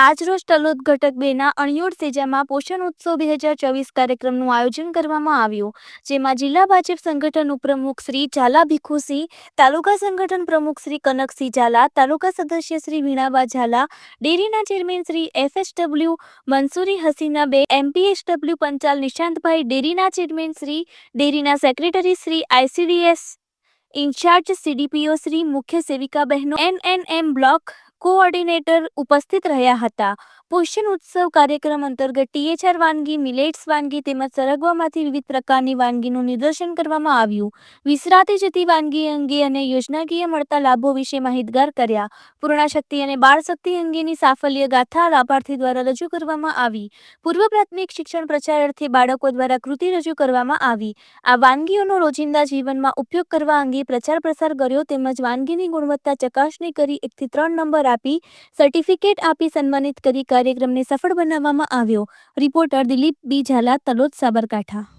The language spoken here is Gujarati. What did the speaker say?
આજરોજ તલોદ ઘટક 2ના અણિયોડ સેજામાં પોષણ ઉત્સવ 2024 કાર્યક્રમનું આયોજન કરવામાં આવ્યું, જેમાં જિલ્લા ભાજપ સંગઠન ઉપપ્રમુખ શ્રી ઝાલા ભીખુસિંહ, તાલુકા સંગઠન પ્રમુખ શ્રી કનકસિંહ ઝાલા, તાલુકા સદસ્ય શ્રી વીણાબા ઝાલા, ડેરીના chairman Shri FSW Mansuri Hasinaben, MPSW Panchal Nishantbhai, ડેરીના ચેરમેન શ્રી, ડેરીના secretary Shri, ICDS in charge CDPO Shri, મુખ્ય સેવિકા બહેનો, NNM બ્લોક કોઓર્ડિનેટર ઉપસ્થિત રહ્યા હતા. પોષણ ઉત્સવ કાર્યક્રમ અંતર્ગત THR વાનગી, મિલેટ્સ વાનગી તેમજ સરગવામાંથી વિવિધ પ્રકારની વાનગીનું નિદર્શન કરવામાં આવ્યું. વિસરાતી જતી વાનગી અંગે અને યોજનાકીય મળતા લાભો વિશે માહિતગાર કર્યા. પૂર્ણાશક્તિ અને બાળ શક્તિ અંગેની સાફલ્ય ગાથા લાભાર્થી દ્વારા રજૂ કરવામાં આવી. પૂર્વ પ્રાથમિક શિક્ષણ પ્રચાર અર્થે બાળકો દ્વારા કૃતિ રજૂ કરવામાં આવી. આ વાનગીઓનો રોજિંદા જીવનમાં ઉપયોગ કરવા અંગે પ્રચાર પ્રસાર કર્યો તેમજ વાનગીની ગુણવત્તા ચકાસણી કરી 1 થી 3 નંબર આપી સર્ટિફિકેટ આપી સન્માનિત કરી કાર્યક્રમને સફળ બનાવવામાં આવ્યો. રિપોર્ટર દિલીપ બી ઝાલા, તલોદ, સાબરકાંઠા.